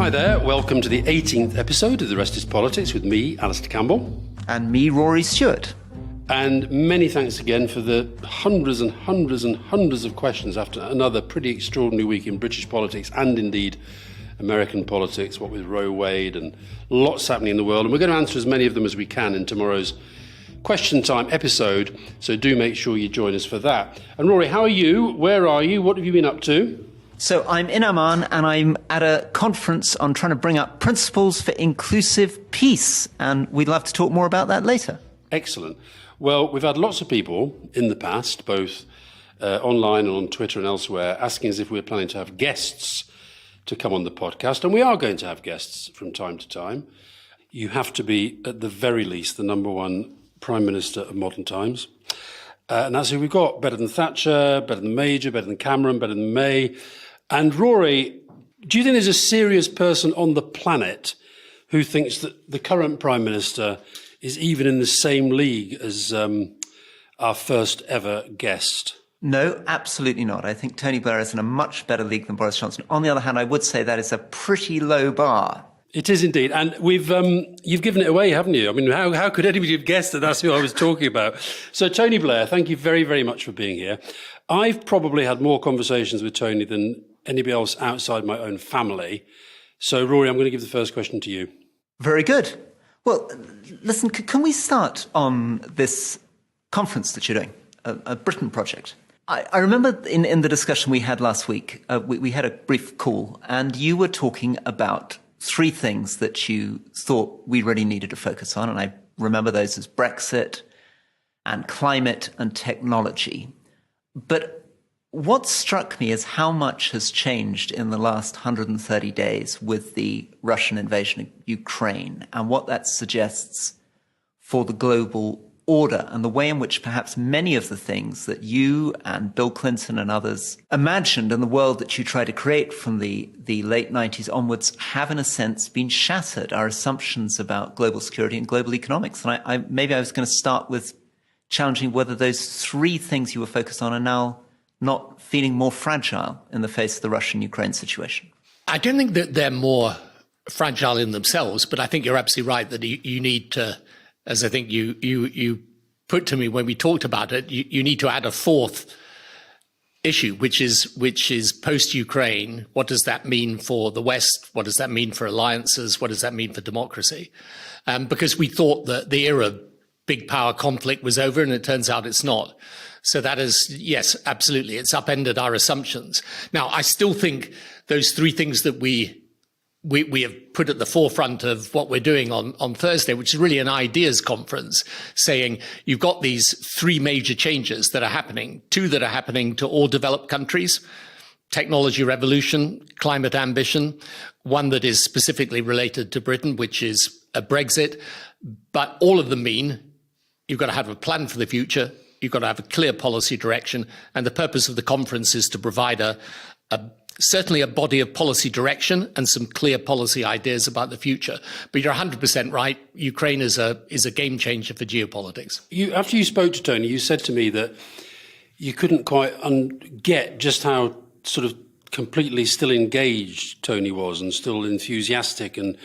Hi there, welcome to the 18th episode of The Rest is Politics with me, Alastair Campbell. And me, Rory Stewart. And many thanks again for the hundreds and hundreds and hundreds of questions after another pretty extraordinary week in British politics and indeed American politics, what with Roe Wade and lots happening in the world. And we're going to answer as many of them as we can in tomorrow's Question Time episode, so do make sure you join us for that. And Rory, how are you? Where are you? What have you been up to? So I'm in Amman and I'm at a conference on trying to bring up principles for inclusive peace. And we'd love to talk more about that later. Excellent. Well, we've had lots of people in the past, both online and on Twitter and elsewhere, asking us if we're planning to have guests to come on the podcast. And we are going to have guests from time to time. You have to be, at the very least, the number one Prime Minister of modern times. And that's who we've got. Better than Thatcher, better than Major, better than Cameron, better than May. And Rory, do you think there's a serious person on the planet who thinks that the current Prime Minister is even in the same league as our first ever guest? No, absolutely not. I think Tony Blair is in a much better league than Boris Johnson. On the other hand, I would say that is a pretty low bar. It is indeed. And you've given it away, haven't you? I mean, how could anybody have guessed that that's who I was talking about? So, Tony Blair, thank you very, very much for being here. I've probably had more conversations with Tony than anybody else outside my own family. So, Rory, I'm going to give the first question to you. Very good. Well, listen, can we start on this conference that you're doing, a Britain project? I remember in the discussion we had last week, we had a brief call, and you were talking about three things that you thought we really needed to focus on. And I remember those as Brexit and climate and technology. But what struck me is how much has changed in the last 130 days with the Russian invasion of Ukraine and what that suggests for the global order and the way in which perhaps many of the things that you and Bill Clinton and others imagined in the world that you tried to create from the late 90s onwards have, in a sense, been shattered, our assumptions about global security and global economics. And maybe I was going to start with challenging whether those three things you were focused on are now not feeling more fragile in the face of the Russian-Ukraine situation. I don't think that they're more fragile in themselves, but I think you're absolutely right that you need to, as I think you put to me when we talked about it, you need to add a fourth issue, which is post-Ukraine. What does that mean for the West? What does that mean for alliances? What does that mean for democracy? Because we thought that the era of big power conflict was over, and it turns out it's not. So that is, yes, absolutely, it's upended our assumptions. Now, I still think those three things that we have put at the forefront of what we're doing on Thursday, which is really an ideas conference, saying you've got these three major changes that are happening, two that are happening to all developed countries, technology revolution, climate ambition, one that is specifically related to Britain, which is a Brexit. But all of them mean you've got to have a plan for the future, you've got to have a clear policy direction, and the purpose of the conference is to provide certainly a body of policy direction and some clear policy ideas about the future. But you're 100% right. Ukraine is a game changer for geopolitics. After you spoke to Tony, you said to me that you couldn't quite get just how sort of completely still engaged Tony was and still enthusiastic. And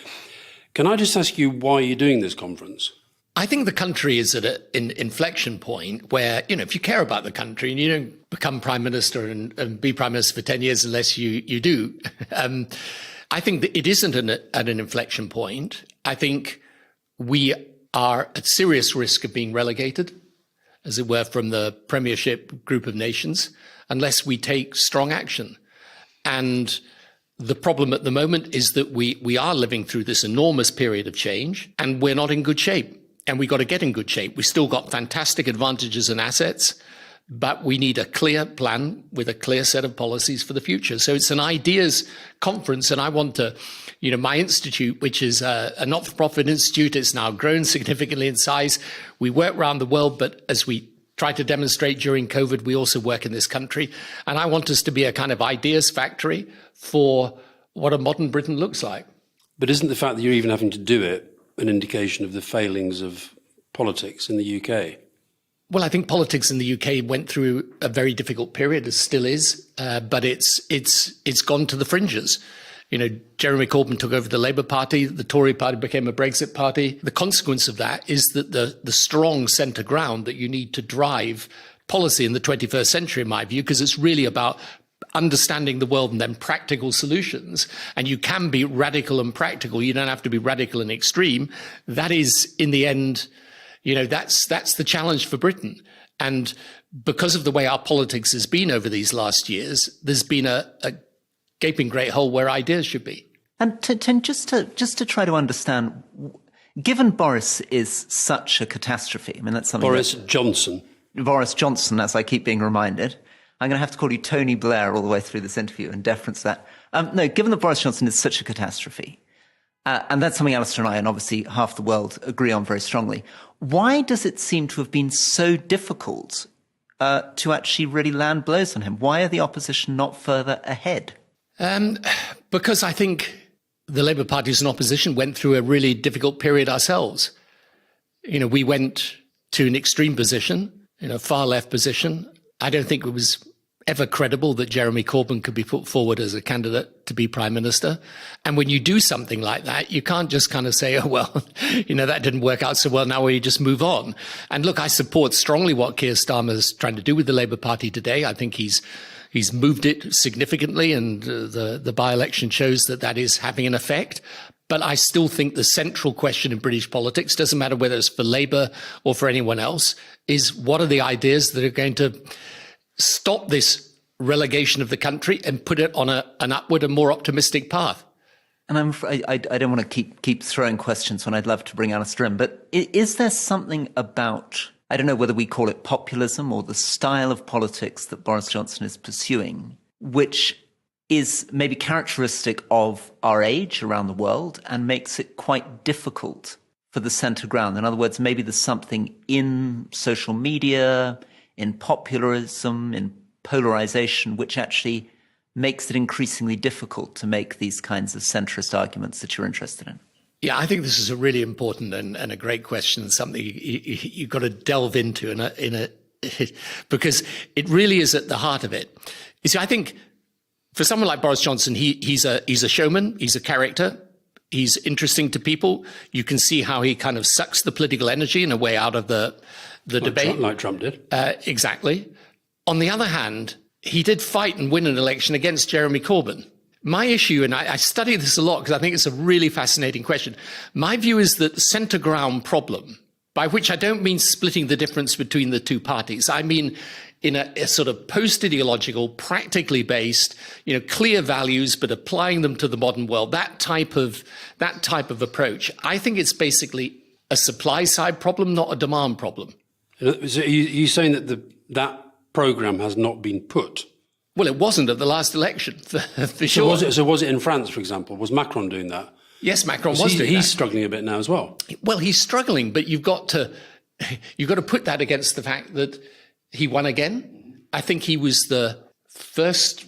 can I just ask you why you're doing this conference? I think the country is at an inflection point where, if you care about the country and you don't become prime minister and be prime minister for 10 years unless you do, I think that it isn't at an inflection point. I think we are at serious risk of being relegated, as it were, from the Premiership group of nations, unless we take strong action. And the problem at the moment is that we are living through this enormous period of change and we're not in good shape. And we've got to get in good shape. We've still got fantastic advantages and assets, but we need a clear plan with a clear set of policies for the future. So it's an ideas conference, and I want to, my institute, which is a not-for-profit institute, it's now grown significantly in size. We work around the world, but as we tried to demonstrate during COVID, we also work in this country. And I want us to be a kind of ideas factory for what a modern Britain looks like. But isn't the fact that you're even having to do it an indication of the failings of politics in the UK? Well, I think politics in the UK went through a very difficult period, it still is, but it's gone to the fringes. Jeremy Corbyn took over the Labour Party, the Tory party became a Brexit party. The consequence of that is that the strong centre ground that you need to drive policy in the 21st century, in my view, because it's really about understanding the world and then practical solutions. And you can be radical and practical. You don't have to be radical and extreme. That is, in the end, that's the challenge for Britain. And because of the way our politics has been over these last years, there's been a gaping great hole where ideas should be. And just to try to understand, given Boris is such a catastrophe, I mean, that's something. Boris Johnson, as I keep being reminded. I'm going to have to call you Tony Blair all the way through this interview in deference to that. No, given that Boris Johnson is such a catastrophe, and that's something Alastair and I, and obviously half the world, agree on very strongly, why does it seem to have been so difficult to actually really land blows on him? Why are the opposition not further ahead? Because I think the Labour Party as an opposition went through a really difficult period ourselves. We went to an extreme position, far left position. I don't think it was ever credible that Jeremy Corbyn could be put forward as a candidate to be Prime Minister. And when you do something like that, you can't just kind of say, oh, well, that didn't work out so well, now we just move on. And look, I support strongly what Keir Starmer's trying to do with the Labour Party today. I think he's moved it significantly, and the by-election shows that is having an effect. But I still think the central question in British politics, doesn't matter whether it's for Labour or for anyone else, is what are the ideas that are going to stop this relegation of the country and put it on an upward and more optimistic path? And I don't want to keep throwing questions when I'd love to bring Alastair in, but is there something about, I don't know whether we call it populism or the style of politics that Boris Johnson is pursuing, which is maybe characteristic of our age around the world and makes it quite difficult for the centre ground? In other words, maybe there's something in social media, in popularism, in polarization, which actually makes it increasingly difficult to make these kinds of centrist arguments that you're interested in. Yeah, I think this is a really important and a great question, something you've got to delve into because it really is at the heart of it. You see, I think for someone like Boris Johnson, he's a showman, he's a character, he's interesting to people. You can see how he kind of sucks the political energy in a way out of the debate. Like Trump did. Exactly. On the other hand, he did fight and win an election against Jeremy Corbyn. My issue, and I study this a lot because I think it's a really fascinating question. My view is that the centre ground problem, by which I don't mean splitting the difference between the two parties. I mean in a sort of post-ideological, practically based, clear values, but applying them to the modern world. That type of approach. I think it's basically a supply side problem, not a demand problem. So you're saying that that programme has not been put? Well, it wasn't at the last election, for sure. So was it in France, for example? Was Macron doing that? Yes, Macron was doing that. He's struggling a bit now as well. Well, he's struggling, but you've got to put that against the fact that he won again. I think he was the first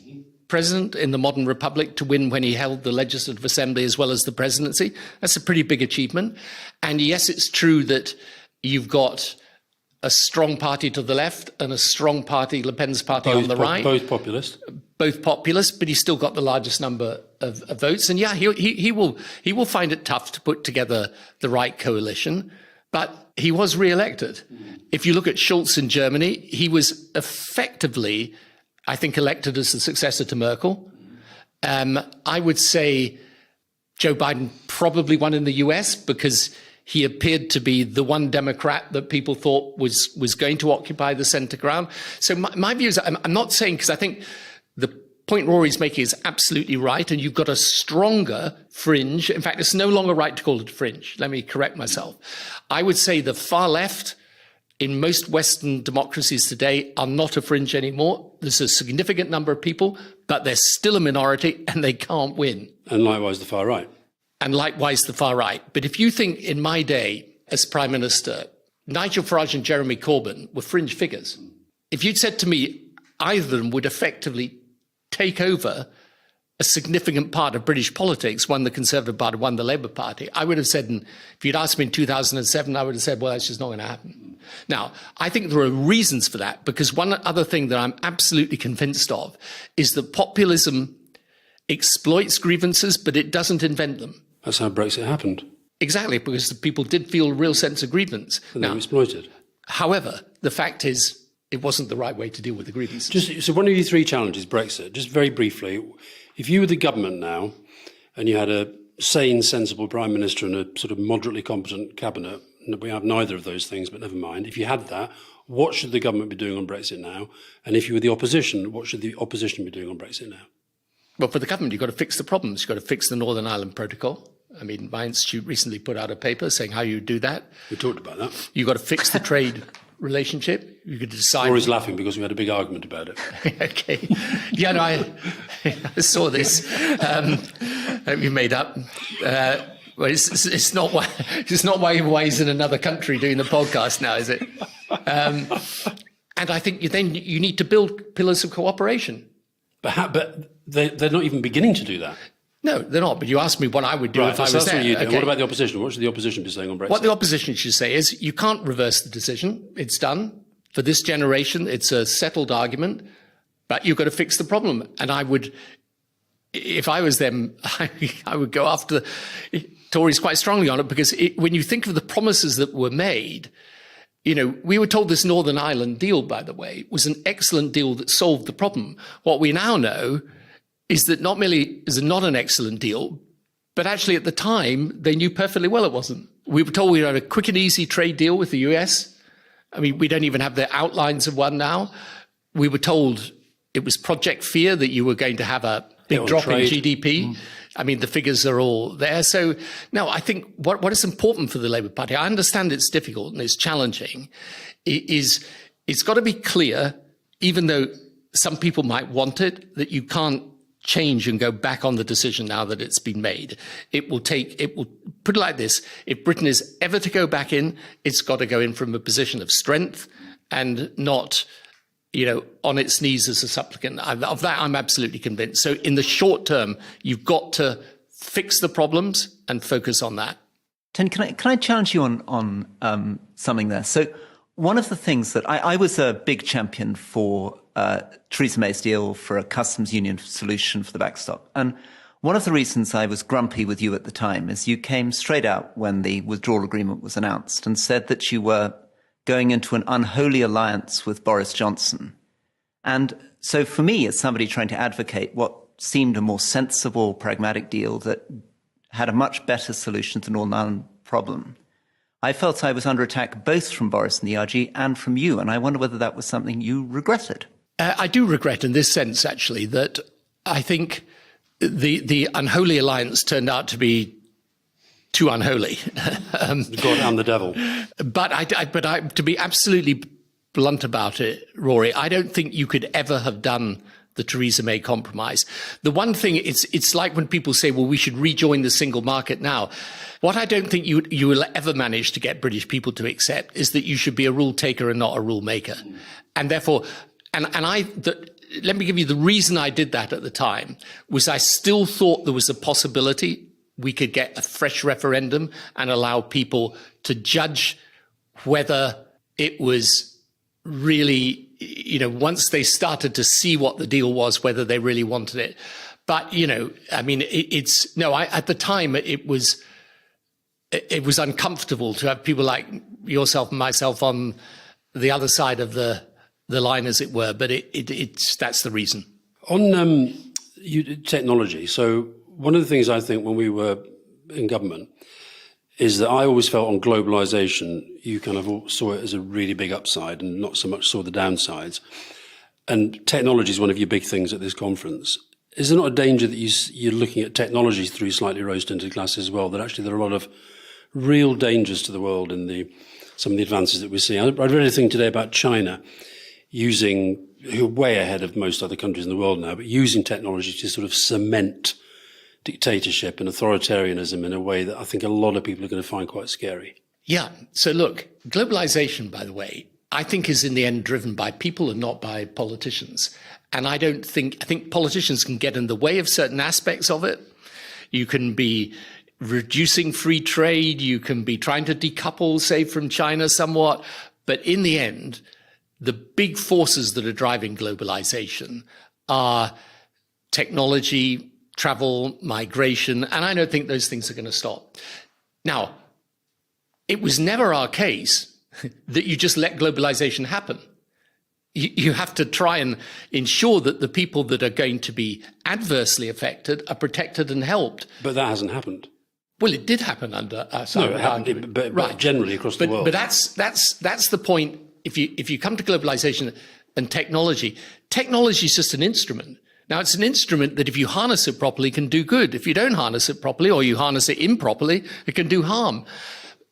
president in the modern republic to win when he held the Legislative Assembly as well as the presidency. That's a pretty big achievement. And yes, it's true that you've got a strong party to the left and a strong party, Le Pen's party, on the right. Both populist. Both populist, but he's still got the largest number of votes. And yeah, he will find it tough to put together the right coalition, but he was re-elected. If you look at Schulz in Germany, he was effectively, I think, elected as the successor to Merkel. I would say Joe Biden probably won in the US because he appeared to be the one Democrat that people thought was going to occupy the centre ground. So my view is, I'm not saying, because I think the point Rory's making is absolutely right, and you've got a stronger fringe. In fact, it's no longer right to call it a fringe. Let me correct myself. I would say the far left in most Western democracies today are not a fringe anymore. There's a significant number of people, but they're still a minority and they can't win. And likewise the far right. And likewise the far right. But if you think in my day as Prime Minister, Nigel Farage and Jeremy Corbyn were fringe figures, if you'd said to me either of them would effectively take over a significant part of British politics, one the Conservative Party, one the Labour Party, I would have said, and if you'd asked me in 2007, I would have said, well, that's just not going to happen. Now, I think there are reasons for that, because one other thing that I'm absolutely convinced of is that populism exploits grievances, but it doesn't invent them. That's how Brexit happened. Exactly, because the people did feel a real sense of grievance. And they were exploited. However, the fact is, it wasn't the right way to deal with the grievances. So one of your three challenges, Brexit, just very briefly, if you were the government now and you had a sane, sensible Prime Minister and a sort of moderately competent cabinet, and we have neither of those things, but never mind, if you had that, what should the government be doing on Brexit now? And if you were the opposition, what should the opposition be doing on Brexit now? Well, for the government, you've got to fix the problems. You've got to fix the Northern Ireland Protocol. I mean, my institute recently put out a paper saying how you do that. We talked about that. You've got to fix the trade relationship. You could decide. Rory's laughing because we had a big argument about it. Okay. Yeah, no, I saw this. You made up. Well, it's not why he's in another country doing the podcast now, is it? And I think you need to build pillars of cooperation. But they're not even beginning to do that. No, they're not. But you asked me what I would do if I was that's there. What you do. Okay. What about the opposition? What should the opposition be saying on Brexit? What the opposition should say is you can't reverse the decision. It's done. For this generation, it's a settled argument, but you've got to fix the problem. And I would, if I was them, I would go after the Tories quite strongly on it, because when you think of the promises that were made, you know, we were told this Northern Ireland deal, by the way, was an excellent deal that solved the problem. What we now know is that not merely is it not an excellent deal, but actually at the time, they knew perfectly well it wasn't. We were told we had a quick and easy trade deal with the US. I mean, we don't even have the outlines of one now. We were told it was Project Fear, that you were going to have a big drop in GDP. I mean, the figures are all there. So, no, I think what is important for the Labour Party, I understand it's difficult and it's challenging, is it's got to be clear, even though some people might want it, that you can't change and go back on the decision now that it's been made. It will put it like this: if Britain is ever to go back in, it's got to go in from a position of strength and not, you know, on its knees as a supplicant. Of that, I'm absolutely convinced. So in the short term, you've got to fix the problems and focus on that. Tony, can I challenge you on something there? So one of the things that I was a big champion for Theresa May's deal for a customs union solution for the backstop. And one of the reasons I was grumpy with you at the time is you came straight out when the withdrawal agreement was announced and said that you were going into an unholy alliance with Boris Johnson. And so for me, as somebody trying to advocate what seemed a more sensible, pragmatic deal that had a much better solution to the Northern Ireland problem, I felt I was under attack both from Boris and the ERG and from you. And I wonder whether that was something you regretted. I do regret in this sense, actually, that I think the unholy alliance turned out to be too unholy. God and the devil. But to be absolutely blunt about it, Rory, I don't think you could ever have done the Theresa May compromise. The one thing, it's like when people say, well, we should rejoin the single market now. What I don't think you will ever manage to get British people to accept is that you should be a rule taker and not a rule maker. And therefore, let me give you the reason I did that at the time, was I still thought there was a possibility we could get a fresh referendum and allow people to judge whether it was really, you know, once they started to see what the deal was, whether they really wanted it. But, you know, I mean, at the time, it was uncomfortable to have people like yourself and myself on the other side of the line, as it were. But that's the reason. On technology, so one of the things I think when we were in government is that I always felt on globalisation, you kind of saw it as a really big upside and not so much saw the downsides. And technology is one of your big things at this conference. Is there not a danger that you're looking at technology through slightly rose-tinted glasses as well, that actually there are a lot of real dangers to the world in some of the advances that we're seeing? I read a thing today about China who are way ahead of most other countries in the world now, but using technology to sort of cement dictatorship and authoritarianism in a way that I think a lot of people are going to find quite scary. Yeah. So look, globalization, by the way, I think is in the end driven by people and not by politicians. And I think politicians can get in the way of certain aspects of it. You can be reducing free trade. You can be trying to decouple, say, from China somewhat. But in the end, the big forces that are driving globalization are technology, travel, migration, and I don't think those things are going to stop. Now, it was never our case that you just let globalization happen. You have to try and ensure that the people that are going to be adversely affected are protected and helped. But that hasn't happened. Well, it did happen under us. No, it happened, but generally across the world. But that's the point. If you come to globalization and technology is just an instrument. Now, it's an instrument that if you harness it properly can do good. If you don't harness it properly or you harness it improperly, it can do harm.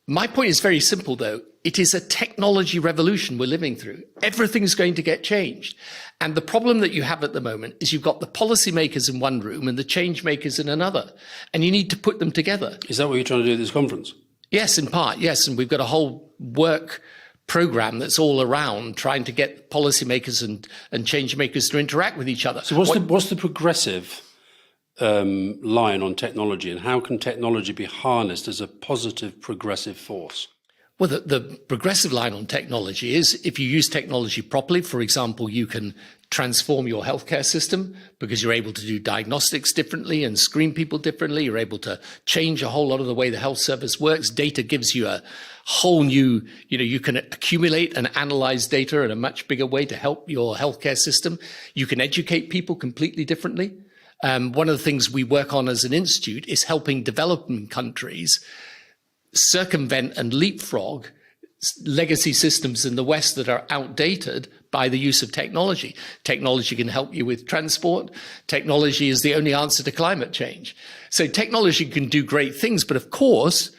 My point is very simple, though. It is a technology revolution we're living through. Everything's going to get changed. And the problem that you have at the moment is you've got the policymakers in one room and the change makers in another. And you need to put them together. Is that what you're trying to do at this conference? Yes, in part, yes. And we've got a whole work program that's all around trying to get policymakers and change makers to interact with each other. So what's the progressive line on technology, and how can technology be harnessed as a positive progressive force? Well, the progressive line on technology is if you use technology properly, for example, you can transform your healthcare system because you're able to do diagnostics differently and screen people differently. You're able to change a whole lot of the way the health service works. Data gives you a whole new, you can accumulate and analyze data in a much bigger way to help your healthcare system. You can educate people completely differently. One of the things we work on as an institute is helping developing countries circumvent and leapfrog legacy systems in the West that are outdated by the use of technology. Technology can help you with transport. Technology is the only answer to climate change. So technology can do great things, but of course,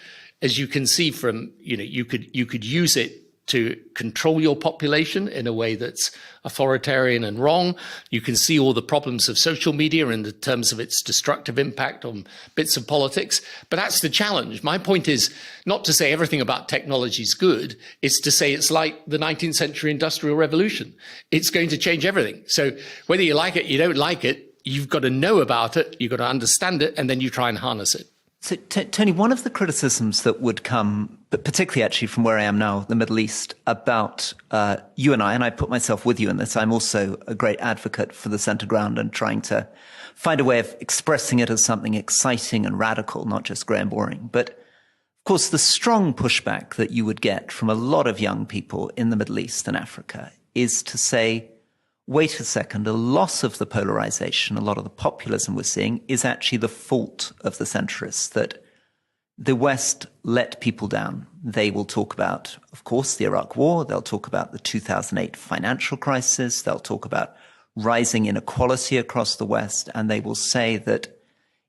as you can see from, you could use it to control your population in a way that's authoritarian and wrong. You can see all the problems of social media in the terms of its destructive impact on bits of politics. But that's the challenge. My point is not to say everything about technology is good. It's to say it's like the 19th century industrial revolution. It's going to change everything. So whether you like it, you don't like it, you've got to know about it, you've got to understand it, and then you try and harness it. So, Tony, one of the criticisms that would come, but particularly actually from where I am now, the Middle East, about you and I put myself with you in this, I'm also a great advocate for the centre ground and trying to find a way of expressing it as something exciting and radical, not just grey and boring. But, of course, the strong pushback that you would get from a lot of young people in the Middle East and Africa is to say, wait a second, a loss of the polarization, a lot of the populism we're seeing is actually the fault of the centrists, that the West let people down. They will talk about, of course, the Iraq War. They'll talk about the 2008 financial crisis. They'll talk about rising inequality across the West. And they will say that,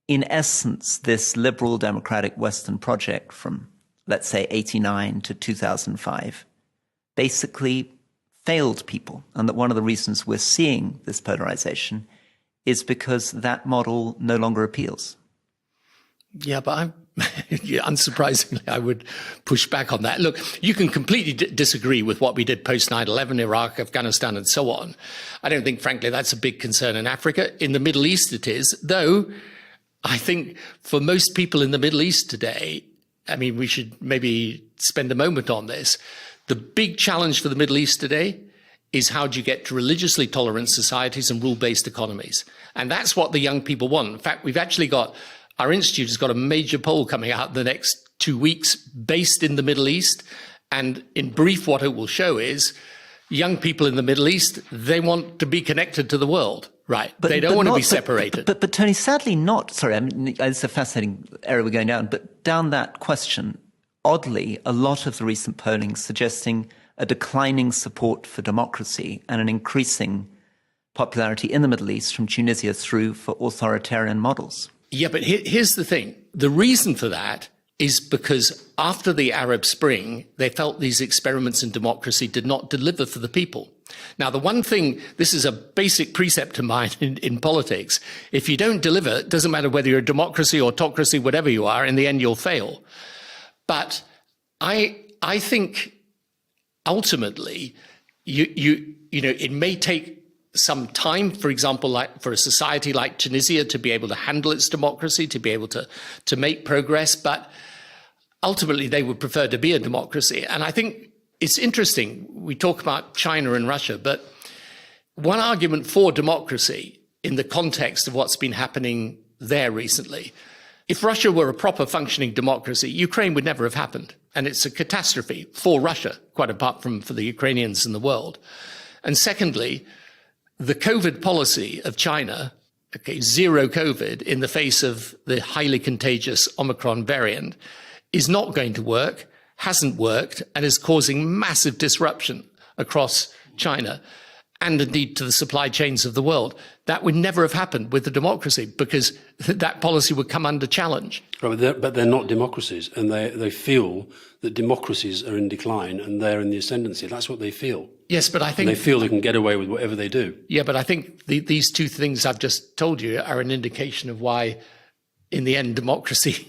in essence, this liberal democratic Western project from, let's say, 89 to 2005, basically failed people, and that one of the reasons we're seeing this polarization is because that model no longer appeals. Yeah, but unsurprisingly, I would push back on that. Look, you can completely disagree with what we did post 9/11, Iraq, Afghanistan, and so on. I don't think, frankly, that's a big concern in Africa. In the Middle East, it is, though I think for most people in the Middle East today, I mean, we should maybe spend a moment on this. The big challenge for the Middle East today is how do you get to religiously tolerant societies and rule-based economies? And that's what the young people want. In fact, we've actually got, our institute has got a major poll coming out in the next 2 weeks based in the Middle East. And in brief, what it will show is young people in the Middle East, they want to be connected to the world, right? They don't want to be separated. But Tony, sadly not. Sorry, I mean, it's a fascinating area we're going down. But down that question, oddly, a lot of the recent polling suggesting a declining support for democracy and an increasing popularity in the Middle East from Tunisia through for authoritarian models. Yeah, but here's the thing. The reason for that is because after the Arab Spring, they felt these experiments in democracy did not deliver for the people. Now, the one thing, this is a basic precept of mine in politics. If you don't deliver, it doesn't matter whether you're a democracy, autocracy, whatever you are, in the end, you'll fail. But I think ultimately, it may take some time, for example, like for a society like Tunisia to be able to handle its democracy, to be able to make progress, but ultimately they would prefer to be a democracy. And I think it's interesting, we talk about China and Russia, but one argument for democracy in the context of what's been happening there recently. If Russia were a proper functioning democracy, Ukraine would never have happened. And it's a catastrophe for Russia, quite apart from for the Ukrainians and the world. And secondly, the COVID policy of China, zero COVID in the face of the highly contagious Omicron variant, is not going to work, hasn't worked, and is causing massive disruption across China and indeed to the supply chains of the world. That would never have happened with the democracy because that policy would come under challenge. Right, but they're not democracies, and they feel that democracies are in decline and they're in the ascendancy. That's what they feel. Yes, but I think... And they feel they can get away with whatever they do. Yeah, but I think these two things I've just told you are an indication of why, in the end, democracy,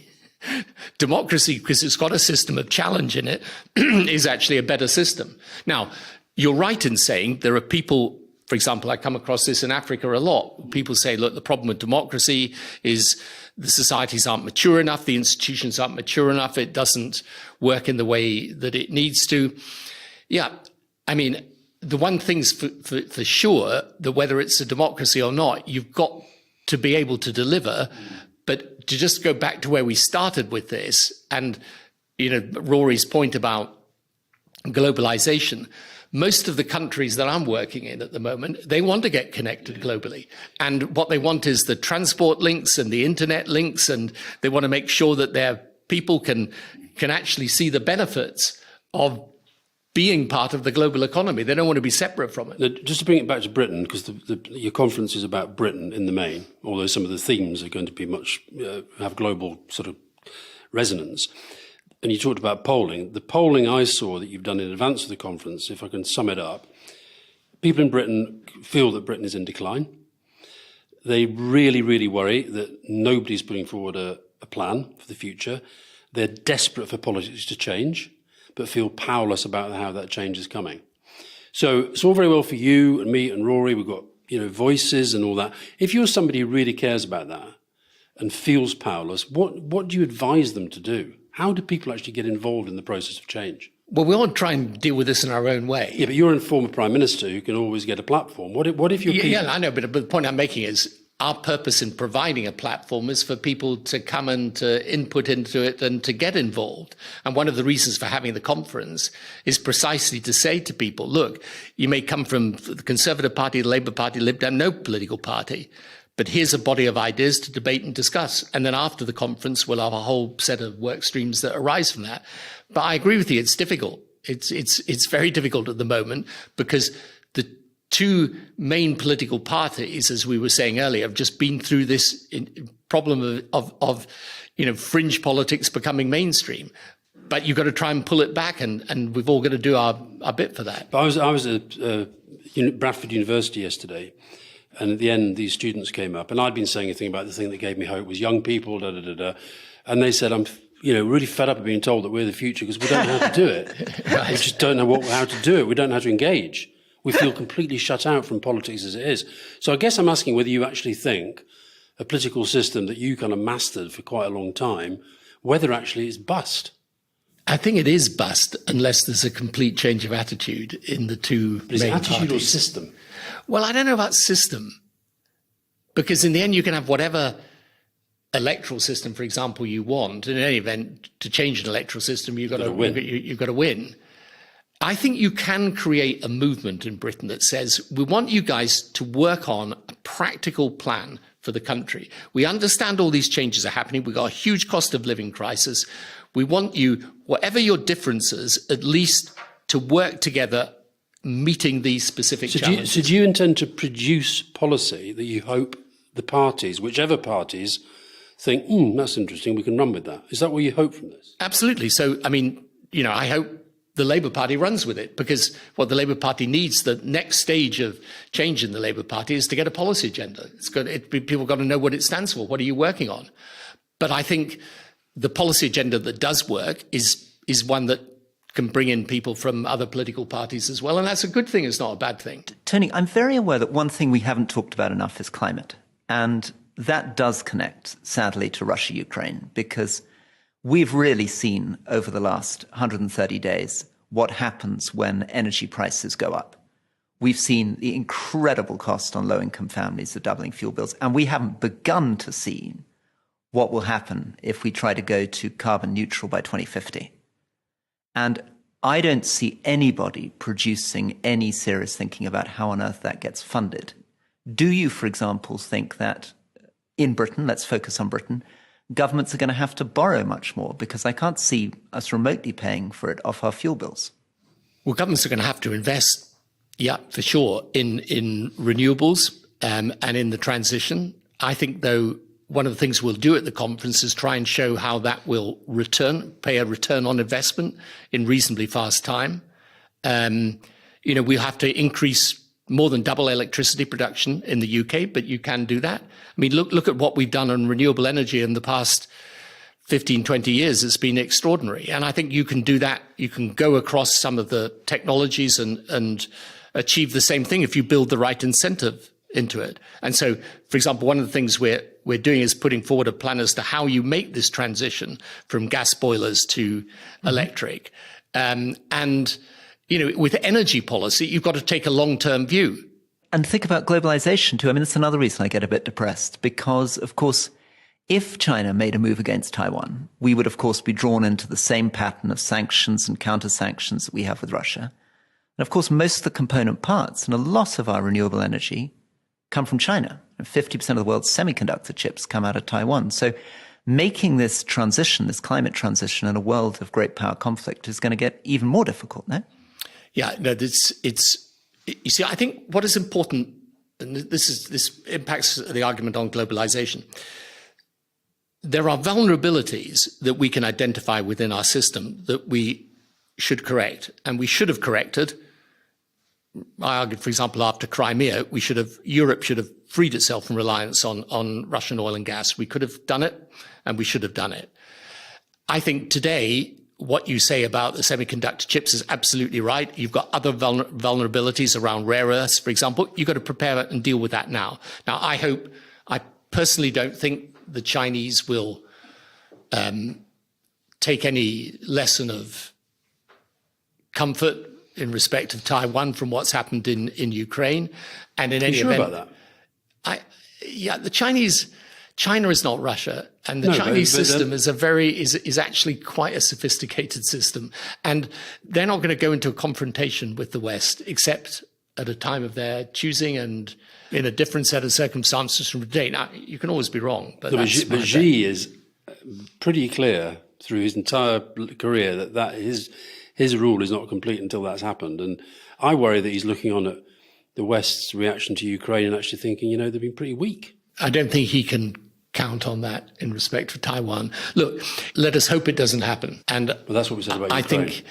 because it's got a system of challenge in it, is actually a better system. Now, you're right in saying there are people, for example, I come across this in Africa a lot. People say, look, the problem with democracy is the societies aren't mature enough, the institutions aren't mature enough, it doesn't work in the way that it needs to. Yeah, I mean, the one thing's for sure, that whether it's a democracy or not, you've got to be able to deliver. But to just go back to where we started with this, and Rory's point about globalization, most of the countries that I'm working in at the moment, they want to get connected globally. And what they want is the transport links and the internet links, and they want to make sure that their people can actually see the benefits of being part of the global economy. They don't want to be separate from it. Now, just to bring it back to Britain, because your conference is about Britain in the main, although some of the themes are going to be much, have global sort of resonance. And you talked about polling. The polling I saw that you've done in advance of the conference, if I can sum it up, people in Britain feel that Britain is in decline. They really, really worry that nobody's putting forward a plan for the future. They're desperate for politics to change, but feel powerless about how that change is coming. So it's all very well for you and me and Rory. We've got voices and all that. If you're somebody who really cares about that and feels powerless, what do you advise them to do? How do people actually get involved in the process of change? Well, we all try and deal with this in our own way. Yeah, but you're a former Prime Minister who can always get a platform. What if you're... Yeah, I know, but the point I'm making is our purpose in providing a platform is for people to come and to input into it and to get involved. And one of the reasons for having the conference is precisely to say to people, look, you may come from the Conservative Party, the Labour Party, Lib Dem, no political party, but here's a body of ideas to debate and discuss. And then after the conference, we'll have a whole set of work streams that arise from that. But I agree with you, it's difficult. It's very difficult at the moment because the two main political parties, as we were saying earlier, have just been through this problem of fringe politics becoming mainstream. But you've got to try and pull it back, and we've all got to do our bit for that. But I was at Bradford University yesterday, and at the end, these students came up, and I'd been saying a thing about the thing that gave me hope was young people, and they said, I'm really fed up of being told that we're the future because we don't know how to do it. Right. We just don't know how to do it. We don't know how to engage. We feel completely shut out from politics as it is. So I guess I'm asking whether you actually think a political system that you kind of mastered for quite a long time, whether actually it's bust. I think it is bust unless there's a complete change of attitude in the two Is main it attitude parties. or system? Well, I don't know about system, because in the end you can have whatever electoral system, for example, you want. In any event, to change an electoral system, you've got to win. You've got to win. I think you can create a movement in Britain that says, we want you guys to work on a practical plan for the country. We understand all these changes are happening. We've got a huge cost of living crisis. We want you, whatever your differences, at least to work together meeting these specific challenges. So do you intend to produce policy that you hope the parties, whichever parties, think, that's interesting, we can run with that? Is that what you hope from this? Absolutely. So, I mean, I hope the Labour Party runs with it, because what the Labour Party needs, the next stage of change in the Labour Party, is to get a policy agenda. People got to know what it stands for. What are you working on? But I think the policy agenda that does work is one that can bring in people from other political parties as well. And that's a good thing. It's not a bad thing. Tony, I'm very aware that one thing we haven't talked about enough is climate. And that does connect, sadly, to Russia-Ukraine, because we've really seen over the last 130 days what happens when energy prices go up. we've seen the incredible cost on low-income families of doubling fuel bills, and we haven't begun to see what will happen if we try to go to carbon neutral by 2050. And I don't see anybody producing any serious thinking about how on earth that gets funded. Do you, for example, think that in Britain, let's focus on Britain, governments are going to have to borrow much more? Because I can't see us remotely paying for it off our fuel bills. Well, governments are going to have to invest, yeah, for sure, in renewables and in the transition. I think, though, one of the things we'll do at the conference is try and show how that will pay a return on investment in reasonably fast time. We'll have to increase more than double electricity production in the UK, but you can do that. I mean, look at what we've done on renewable energy in the past 15, 20 years. It's been extraordinary. And I think you can do that. You can go across some of the technologies and achieve the same thing if you build the right incentive into it. And so, for example, one of the things we're doing is putting forward a plan as to how you make this transition from gas boilers to electric. With energy policy, you've got to take a long-term view. And think about globalization too. I mean, that's another reason I get a bit depressed, because, of course, if China made a move against Taiwan, we would, of course, be drawn into the same pattern of sanctions and counter-sanctions that we have with Russia. And, of course, most of the component parts and a lot of our renewable energy come from China. And 50% of the world's semiconductor chips come out of Taiwan. So making this transition, this climate transition in a world of great power conflict is going to get even more difficult, no? Yeah, no, you see, I think what is important, and this impacts the argument on globalization. There are vulnerabilities that we can identify within our system that we should correct, and we should have corrected. I argued, for example, after Crimea, Europe should have freed itself from reliance on Russian oil and gas. We could have done it, and we should have done it. I think today, what you say about the semiconductor chips is absolutely right. You've got other vulnerabilities around rare earths, for example. You've got to prepare and deal with that now. Now, I personally don't think the Chinese will take any lesson of comfort in respect of Taiwan from what's happened in Ukraine. And in any event, about that? China is not Russia, and the Chinese system is actually quite a sophisticated system, and they're not going to go into a confrontation with the West except at a time of their choosing and in a different set of circumstances from today. Now, you can always be wrong, but Xi is pretty clear through his entire career that his rule is not complete until that's happened, and I worry that he's looking on at the West's reaction to Ukraine and actually thinking, they've been pretty weak. I don't think he can count on that in respect for Taiwan. Look, let us hope it doesn't happen. And that's what we said about Ukraine.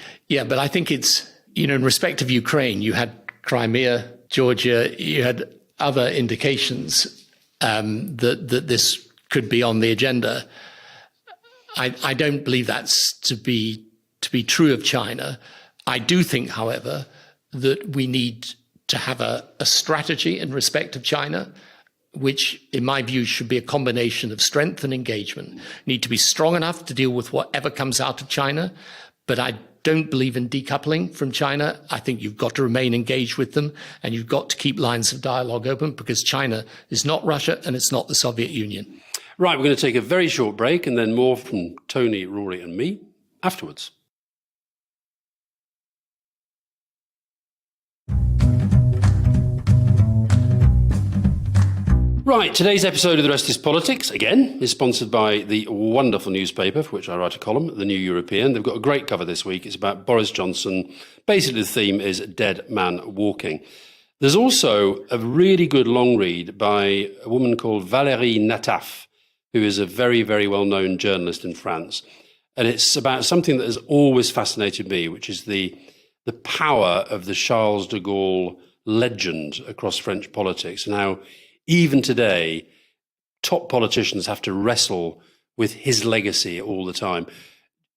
But I think it's, in respect of Ukraine, you had Crimea, Georgia, you had other indications that this could be on the agenda. I don't believe that's to be true of China. I do think, however, that we need to have a strategy in respect of China, which, in my view, should be a combination of strength and engagement. Need to be strong enough to deal with whatever comes out of China, but I don't believe in decoupling from China. I think you've got to remain engaged with them, and you've got to keep lines of dialogue open, because China is not Russia and it's not the Soviet Union. Right, we're going to take a very short break and then more from Tony, Rory and me afterwards. Right, today's episode of The Rest is Politics, again, is sponsored by the wonderful newspaper for which I write a column, The New European. They've got a great cover this week. It's about Boris Johnson. Basically, the theme is Dead Man Walking. There's also a really good long read by a woman called Valérie Nataf, who is a very, very well-known journalist in France. And it's about something that has always fascinated me, which is the power of the Charles de Gaulle legend across French politics, and how even today, top politicians have to wrestle with his legacy all the time.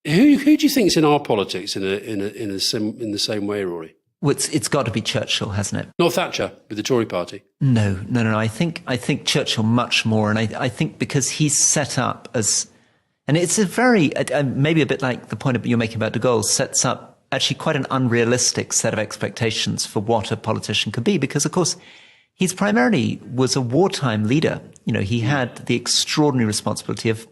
Who do you think is in our politics in the same way, Rory? Well, it's got to be Churchill, hasn't it? Not Thatcher with the Tory party. No. I think Churchill much more, and I think because he's set up as, and it's a very maybe a bit like the point you're making about de Gaulle, sets up actually quite an unrealistic set of expectations for what a politician could be, because, of course, he's primarily was a wartime leader. You know, he had the extraordinary responsibility of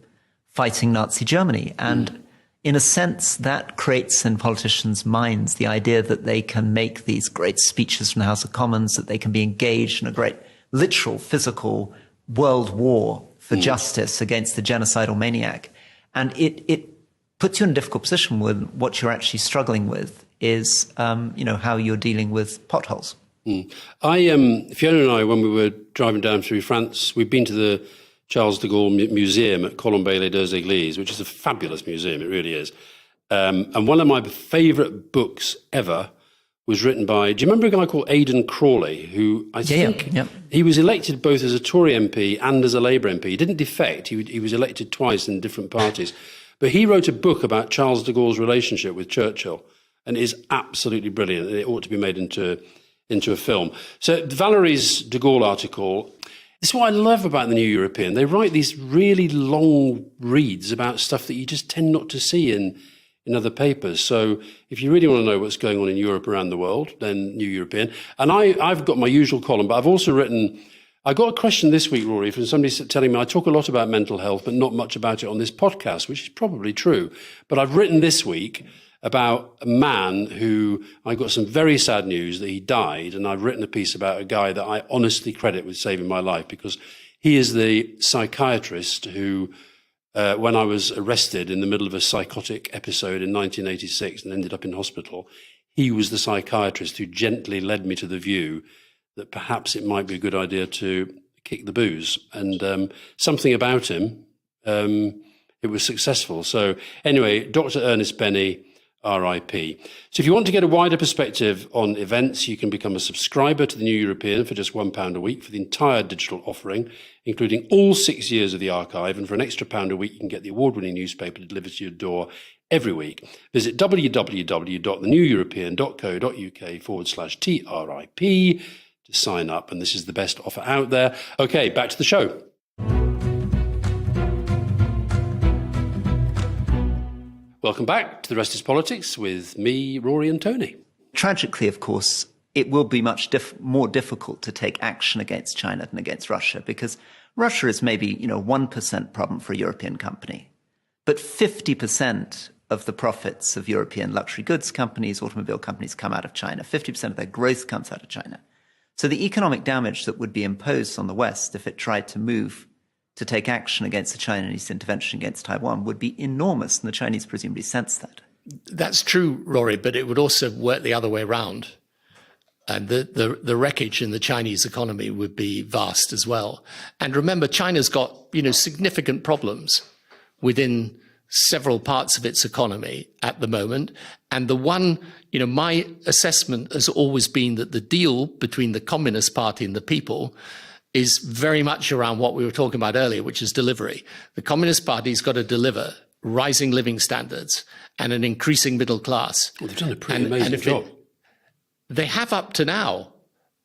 fighting Nazi Germany. And in a sense, that creates in politicians' minds the idea that they can make these great speeches from the House of Commons, that they can be engaged in a great literal, physical world war for justice against the genocidal maniac. And it puts you in a difficult position when what you're actually struggling with is, how you're dealing with potholes. Fiona and I, when we were driving down through France, we've been to the Charles de Gaulle Museum at Colombey-les-Deux-Églises, which is a fabulous museum, it really is. And one of my favourite books ever was written by, do you remember a guy called Aidan Crawley, who I think he was elected both as a Tory MP and as a Labour MP. He didn't defect, he was elected twice in different parties. But he wrote a book about Charles de Gaulle's relationship with Churchill, and it is absolutely brilliant, and it ought to be made into a film. So Valerie's de Gaulle article, this is what I love about the New European. They write these really long reads about stuff that you just tend not to see in other papers. So if you really want to know what's going on in Europe around the world, then New European. And I've got my usual column, but I've also written, I got a question this week, Rory, from somebody telling me I talk a lot about mental health, but not much about it on this podcast, which is probably true. But I've written this week about a man who, I got some very sad news that he died, and I've written a piece about a guy that I honestly credit with saving my life, because he is the psychiatrist who, when I was arrested in the middle of a psychotic episode in 1986 and ended up in hospital, he was the psychiatrist who gently led me to the view that perhaps it might be a good idea to kick the booze. And something about him, it was successful. So anyway, Dr. Ernest Benny, RIP. So if you want to get a wider perspective on events, you can become a subscriber to the New European for just £1 a week for the entire digital offering, including all 6 years of the archive. And for an extra £1 a week, you can get the award-winning newspaper delivered to your door every week. Visit www.theneweuropean.co.uk/TRIP to sign up. And this is the best offer out there. Okay, back to the show. Welcome back to The Rest is Politics with me, Rory and Tony. Tragically, of course, it will be much more difficult to take action against China than against Russia, because Russia is maybe, 1% problem for a European company. But 50% of the profits of European luxury goods companies, automobile companies, come out of China. 50% of their growth comes out of China. So the economic damage that would be imposed on the West if it tried to move to take action against the Chinese intervention against Taiwan would be enormous, and the Chinese presumably sense that. That's true, Rory, but it would also work the other way around. And the wreckage in the Chinese economy would be vast as well. And remember, China's got, significant problems within several parts of its economy at the moment. And the one, my assessment has always been that the deal between the Communist Party and the people is very much around what we were talking about earlier, which is delivery. The Communist Party's got to deliver rising living standards and an increasing middle class. Well, they've done a pretty amazing job. They have up to now.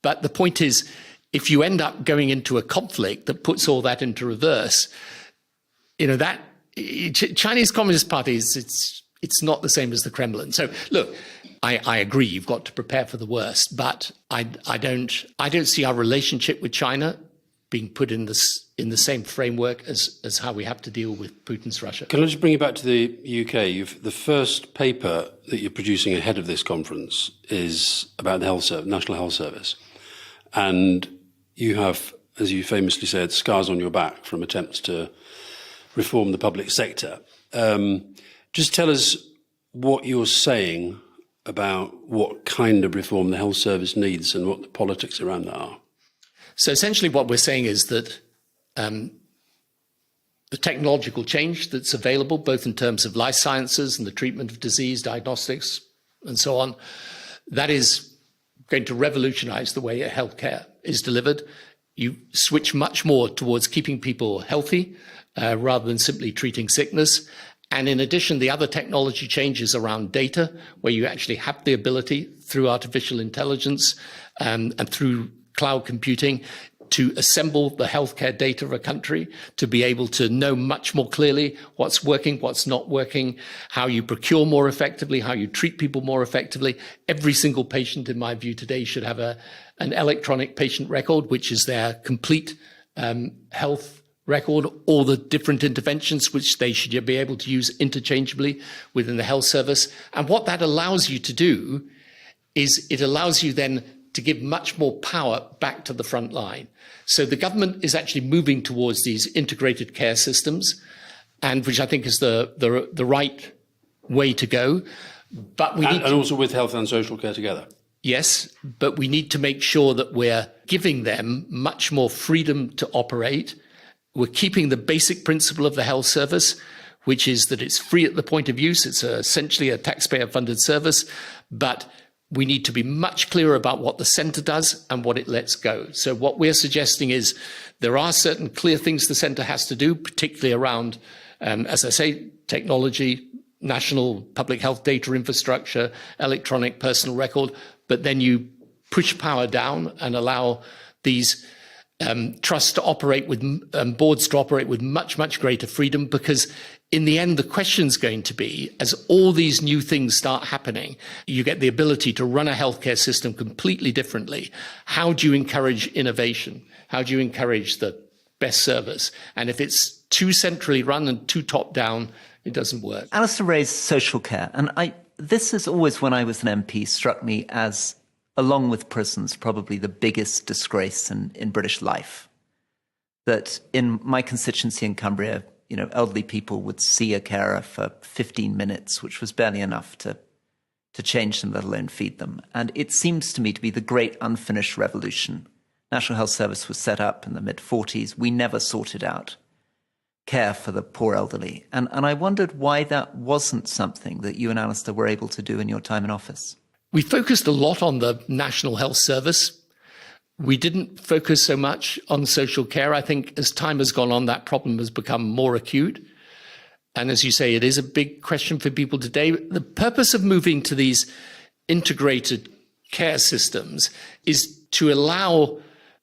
But the point is, if you end up going into a conflict that puts all that into reverse, that Chinese Communist Party it's not the same as the Kremlin. So look, I agree, you've got to prepare for the worst, but I don't see our relationship with China being put in the same framework as how we have to deal with Putin's Russia. Can I just bring you back to the UK? The first paper that you're producing ahead of this conference is about the National Health Service. And you have, as you famously said, scars on your back from attempts to reform the public sector. Just tell us what you're saying about what kind of reform the health service needs and what the politics around that are. So essentially what we're saying is that the technological change that's available, both in terms of life sciences and the treatment of disease, diagnostics, and so on, that is going to revolutionize the way healthcare is delivered. You switch much more towards keeping people healthy rather than simply treating sickness. And in addition, the other technology changes around data, where you actually have the ability through artificial intelligence and through cloud computing to assemble the healthcare data of a country, to be able to know much more clearly what's working, what's not working, how you procure more effectively, how you treat people more effectively. Every single patient, in my view, today should have an electronic patient record, which is their complete health record, all the different interventions which they should be able to use interchangeably within the health service. And what that allows you to do is it allows you then to give much more power back to the front line. So the government is actually moving towards these integrated care systems, and which I think is the right way to go. But we need and also with health and social care together. Yes, but we need to make sure that we're giving them much more freedom to operate. We're keeping the basic principle of the health service, which is that it's free at the point of use. It's essentially a taxpayer-funded service, but we need to be much clearer about what the centre does and what it lets go. So what we're suggesting is there are certain clear things the centre has to do, particularly around, as I say, technology, national public health data infrastructure, electronic personal record, but then you push power down and allow these trusts to operate with, boards to operate with much, much greater freedom, because in the end, the question's going to be, as all these new things start happening, you get the ability to run a healthcare system completely differently. How do you encourage innovation? How do you encourage the best service? And if it's too centrally run and too top down, it doesn't work. Alastair raised social care, and this is always, when I was an MP, struck me as, along with prisons, probably the biggest disgrace in British life. That in my constituency in Cumbria, elderly people would see a carer for 15 minutes, which was barely enough to change them, let alone feed them. And it seems to me to be the great unfinished revolution. National Health Service was set up in the mid-40s. We never sorted out care for the poor elderly. And I wondered why that wasn't something that you and Alastair were able to do in your time in office. We focused a lot on the National Health Service. We didn't focus so much on social care. I think as time has gone on, that problem has become more acute. And as you say, it is a big question for people today. The purpose of moving to these integrated care systems is to allow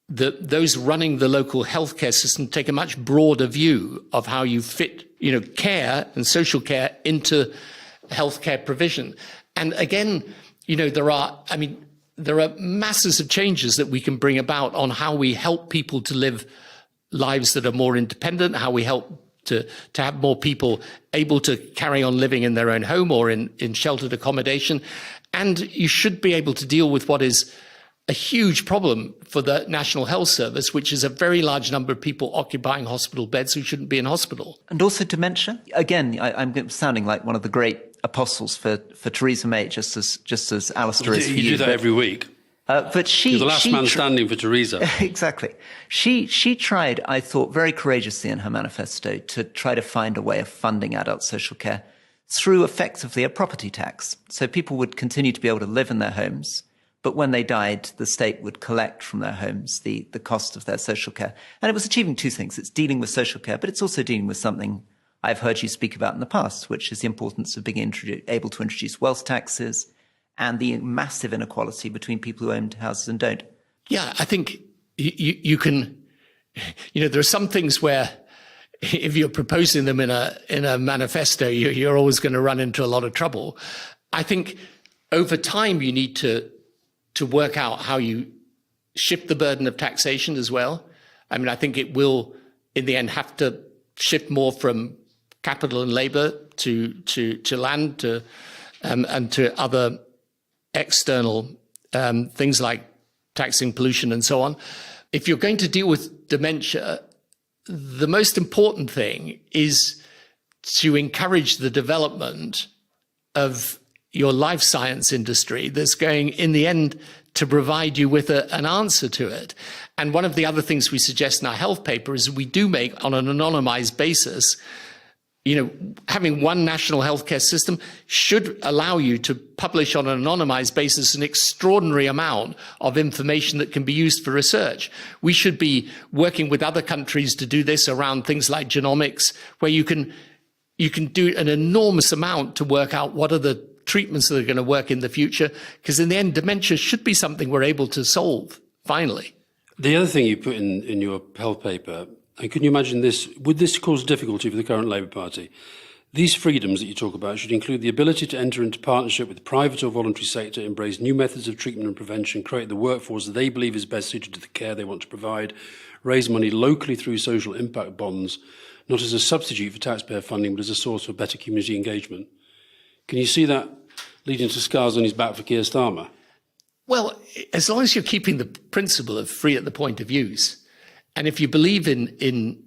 those running the local healthcare system to take a much broader view of how you fit, care and social care into healthcare provision. And again, there are masses of changes that we can bring about on how we help people to live lives that are more independent, how we help to have more people able to carry on living in their own home or in sheltered accommodation. And you should be able to deal with what is a huge problem for the National Health Service, which is a very large number of people occupying hospital beds who shouldn't be in hospital. And also dementia. Again, I'm sounding like one of the great apostles for Theresa May, just as Alastair is for you. You do that every week. But you're the last man standing for Theresa. Exactly. She tried, I thought, very courageously in her manifesto to try to find a way of funding adult social care through effectively a property tax. So people would continue to be able to live in their homes, but when they died, the state would collect from their homes the cost of their social care. And it was achieving two things. It's dealing with social care, but it's also dealing with something I've heard you speak about in the past, which is the importance of being able to introduce wealth taxes and the massive inequality between people who own houses and don't. Yeah, I think you can, there are some things where if you're proposing them in a manifesto, you're always going to run into a lot of trouble. I think over time you need to work out how you shift the burden of taxation as well. I think it will, in the end, have to shift more from capital and labour to land and to other external things like taxing pollution and so on. If you're going to deal with dementia, the most important thing is to encourage the development of your life science industry that's going, in the end, to provide you with an answer to it. And one of the other things we suggest in our health paper is we do make, on an anonymized basis, having one national healthcare system should allow you to publish on an anonymized basis an extraordinary amount of information that can be used for research. We should be working with other countries to do this around things like genomics, where you can do an enormous amount to work out what are the treatments that are going to work in the future, because in the end, dementia should be something we're able to solve, finally. The other thing you put in your health paper, and can you imagine this, would this cause difficulty for the current Labour Party? These freedoms that you talk about should include the ability to enter into partnership with the private or voluntary sector, embrace new methods of treatment and prevention, create the workforce that they believe is best suited to the care they want to provide, raise money locally through social impact bonds, not as a substitute for taxpayer funding, but as a source for better community engagement. Can you see that leading to scars on his back for Keir Starmer? Well, as long as you're keeping the principle of free at the point of use, and if you believe in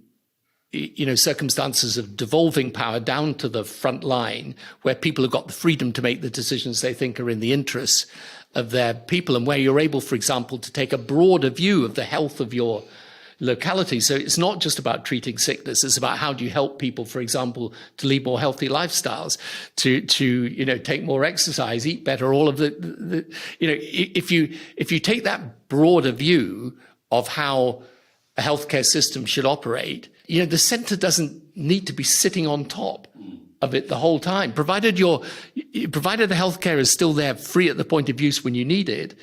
circumstances of devolving power down to the front line, where people have got the freedom to make the decisions they think are in the interests of their people, and where you're able, for example, to take a broader view of the health of your locality. So it's not just about treating sickness. It's about how do you help people, for example, to lead more healthy lifestyles, to take more exercise, eat better, all of if you take that broader view of how a healthcare system should operate, the centre doesn't need to be sitting on top of it the whole time. Provided the healthcare is still there, free at the point of use when you need it.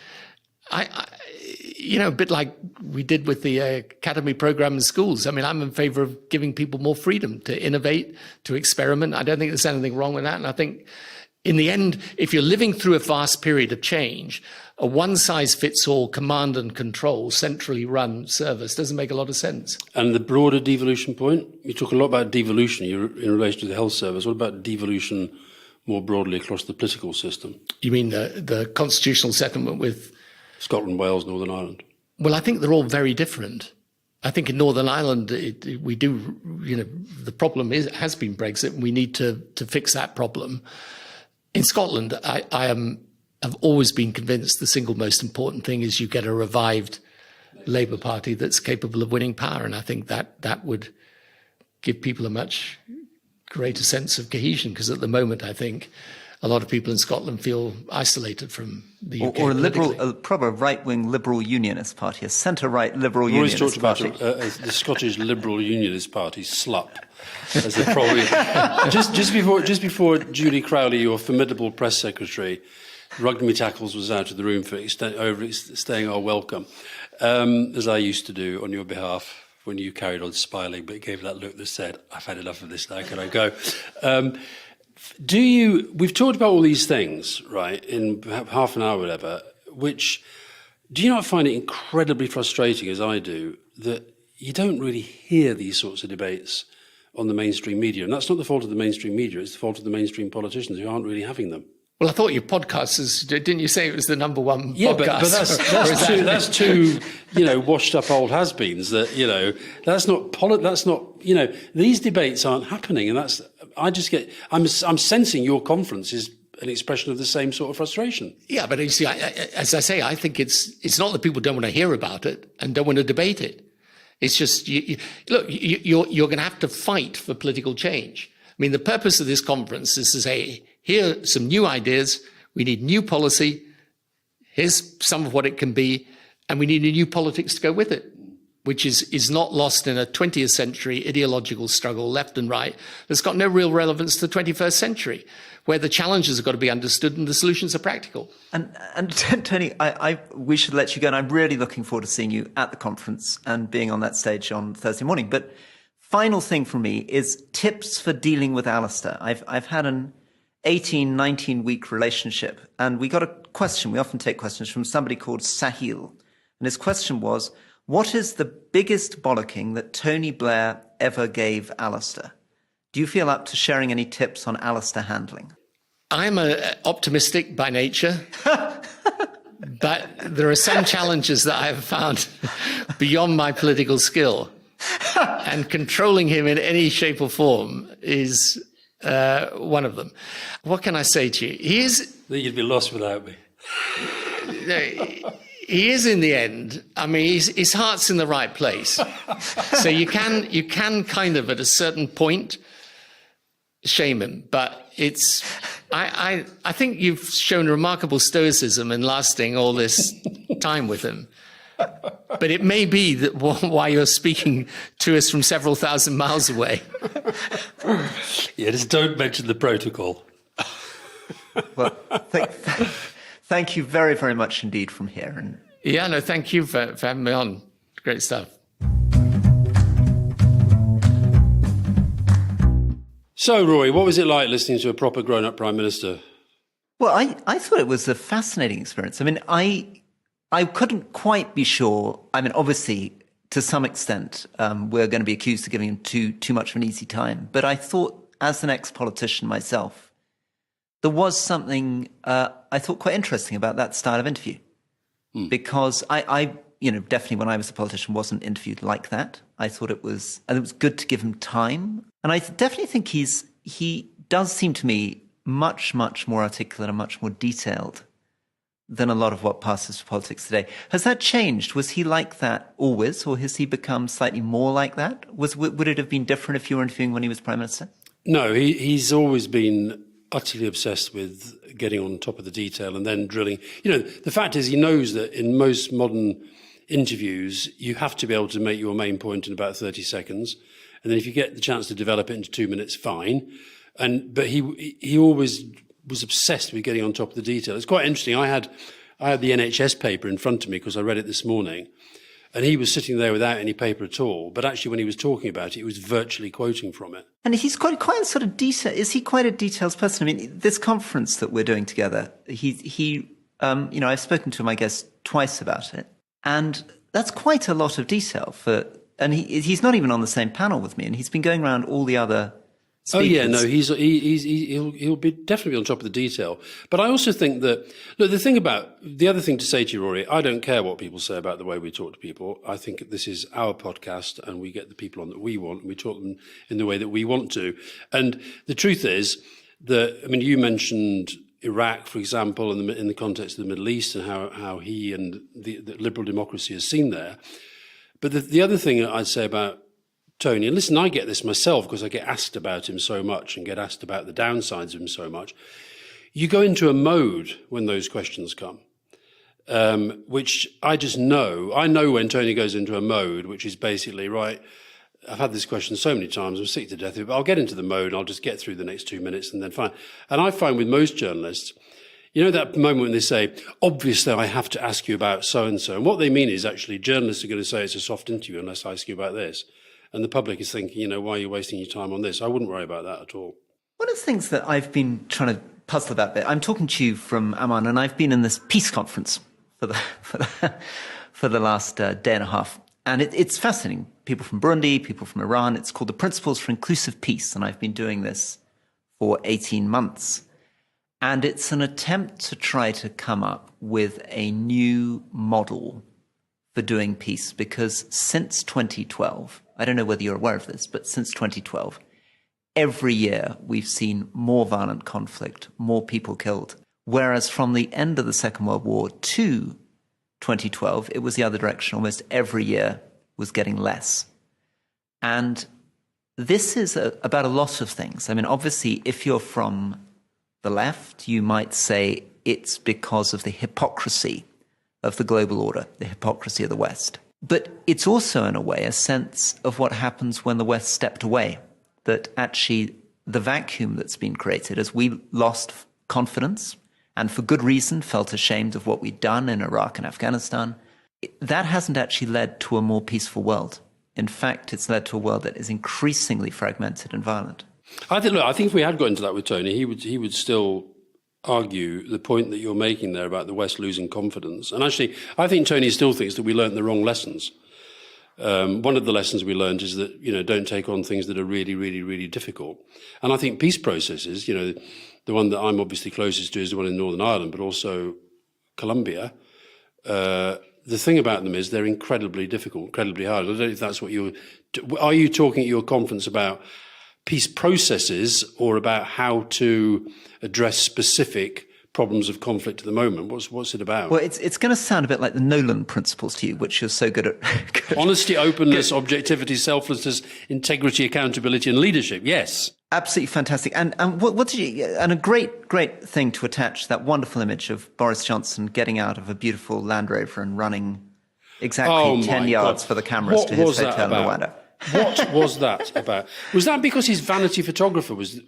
A bit like we did with the academy program in schools. I mean, I'm in favour of giving people more freedom to innovate, to experiment. I don't think there's anything wrong with that. And I think in the end, if you're living through a vast period of change, a one-size-fits-all command and control, centrally run service doesn't make a lot of sense. And the broader devolution point, you talk a lot about devolution in relation to the health service. What about devolution more broadly across the political system? You mean the constitutional settlement with Scotland, Wales, Northern Ireland? Well, I think they're all very different. I think in Northern Ireland, we do, the problem has been Brexit, and we need to fix that problem. In Scotland, I've always been convinced the single most important thing is you get a revived Labour Party that's capable of winning power. And I think that would give people a much greater sense of cohesion, because at the moment, I think a lot of people in Scotland feel isolated from the UK. Or a proper right-wing liberal unionist party, a centre-right liberal Rory's unionist party. Talked about the Scottish Liberal Unionist Party, SLUP, as they probably just before Julie Crowley, your formidable press secretary, rugged me tackles was out of the room for staying our welcome, as I used to do on your behalf when you carried on smiling, but gave that look that said, "I've had enough of this now. Can I go?" We've talked about all these things, right, in half an hour or whatever, do you not find it incredibly frustrating, as I do, that you don't really hear these sorts of debates on the mainstream media? And that's not the fault of the mainstream media, it's the fault of the mainstream politicians who aren't really having them. Well, I thought your podcast didn't you say it was the number one podcast? But that's two washed up old has-beens that's not these debates aren't happening, and I'm sensing your conference is an expression of the same sort of frustration. Yeah, but you see, as I say, I think it's not that people don't want to hear about it and don't want to debate it. It's just, you're going to have to fight for political change. I mean, the purpose of this conference is to say, here are some new ideas, we need new policy, here's some of what it can be, and we need a new politics to go with it, which is not lost in a 20th century ideological struggle, left and right, that's got no real relevance to the 21st century, where the challenges have got to be understood and the solutions are practical. And Tony, we should let you go, and I'm really looking forward to seeing you at the conference and being on that stage on Thursday morning. But final thing for me is tips for dealing with Alastair. I've had an 18, 19-week relationship, and we got a question. We often take questions from somebody called Sahil. And his question was, what is the biggest bollocking that Tony Blair ever gave Alastair? Do you feel up to sharing any tips on Alastair handling? I'm optimistic by nature, but there are some challenges that I've found beyond my political skill. And controlling him in any shape or form is one of them. What can I say to you? You'd be lost without me. He is in the end. I mean, his heart's in the right place. So you can kind of at a certain point shame him, but I think you've shown remarkable stoicism in lasting all this time with him. But it may be that why you're speaking to us from several thousand miles away. Yeah, just don't mention the protocol. Well, thank you very, very much indeed from here. Yeah, no, thank you for having me on. Great stuff. So, Rory, what was it like listening to a proper grown-up Prime Minister? Well, I thought it was a fascinating experience. I mean, I couldn't quite be sure. I mean, obviously, to some extent, we're going to be accused of giving him too much of an easy time. But I thought, as an ex-politician myself, there was something I thought quite interesting about that style of interview. Because I definitely when I was a politician wasn't interviewed like that. I thought it was good to give him time. And I definitely think he does seem to me much, much more articulate and much more detailed than a lot of what passes for politics today. Has that changed? Was he like that always, or has he become slightly more like that? Would it have been different if you were interviewing when he was Prime Minister? No, he's always been utterly obsessed with getting on top of the detail and then drilling. The fact is he knows that in most modern interviews, you have to be able to make your main point in about 30 seconds. And then if you get the chance to develop it into 2 minutes, fine. But he always was obsessed with getting on top of the detail. It's quite interesting. I had the NHS paper in front of me because I read it this morning. And he was sitting there without any paper at all. But actually, when he was talking about it, he was virtually quoting from it. And he's quite a sort of detail. Is he quite a detailed person? I mean, this conference that we're doing together, I've spoken to him, I guess, twice about it. And that's quite a lot of detail and he's not even on the same panel with me. And he's been going around all the other speakers. Oh yeah, no, he'll be definitely on top of the detail. But I also think that the other thing to say to you, Rory, I don't care what people say about the way we talk to people. I think this is our podcast, and we get the people on that we want, and we talk them in the way that we want to. And the truth is that, I mean, you mentioned Iraq, for example, in the context of the Middle East, and how he and the liberal democracy is seen there. But the other thing I'd say about Tony, and listen, I get this myself because I get asked about him so much and get asked about the downsides of him so much. You go into a mode when those questions come, which I just know. I know when Tony goes into a mode, which is basically, right, I've had this question so many times, I'm sick to death of it, but I'll get into the mode and I'll just get through the next 2 minutes and then fine. And I find with most journalists, that moment when they say, obviously I have to ask you about so-and-so. And what they mean is actually journalists are going to say it's a soft interview unless I ask you about this. And the public is thinking, why are you wasting your time on this? I wouldn't worry about that at all. One of the things that I've been trying to puzzle about a bit, I'm talking to you from Amman, and I've been in this peace conference for the last day and a half. And it's fascinating. People from Burundi, people from Iran. It's called the Principles for Inclusive Peace. And I've been doing this for 18 months. And it's an attempt to try to come up with a new model for doing peace, because since 2012, I don't know whether you're aware of this, but since 2012, every year we've seen more violent conflict, more people killed. Whereas from the end of the Second World War to 2012, it was the other direction. Almost every year was getting less. And this is about a lot of things. I mean, obviously, if you're from the left, you might say it's because of the hypocrisy of the global order, the hypocrisy of the West. But it's also, in a way, a sense of what happens when the West stepped away, that actually the vacuum that's been created as we lost confidence and for good reason felt ashamed of what we'd done in Iraq and Afghanistan, that hasn't actually led to a more peaceful world. In fact, it's led to a world that is increasingly fragmented and violent. I think if we had got into that with Tony, he would still argue the point that you're making there about the West losing confidence. And actually, I think Tony still thinks that we learnt the wrong lessons. One of the lessons we learned is that, don't take on things that are really, really, really difficult. And I think peace processes, the one that I'm obviously closest to is the one in Northern Ireland, but also Colombia. The thing about them is they're incredibly difficult, incredibly hard. I don't know if that's what are you talking at your conference about peace processes or about how to address specific problems of conflict at the moment? What's it about? Well, it's going to sound a bit like the Nolan principles to you, which you're so good at. Honesty, openness, objectivity, selflessness, integrity, accountability, and leadership. Yes. Absolutely fantastic. And what did you, and a great thing to attach that wonderful image of Boris Johnson getting out of a beautiful Land Rover and running exactly 10 yards for the cameras to his hotel in Rwanda. What was that about? Was that because his vanity photographer was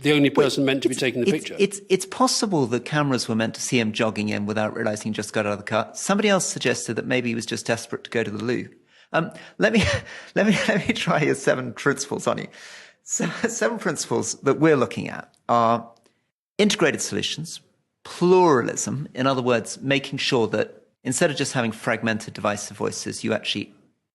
the only person meant to be taking the picture? It's possible the cameras were meant to see him jogging in without realizing he just got out of the car. Somebody else suggested that maybe he was just desperate to go to the loo. Let me let me try your 7 principles on you. So, 7 principles that we're looking at are integrated solutions, pluralism, in other words, making sure that instead of just having fragmented divisive voices, you actually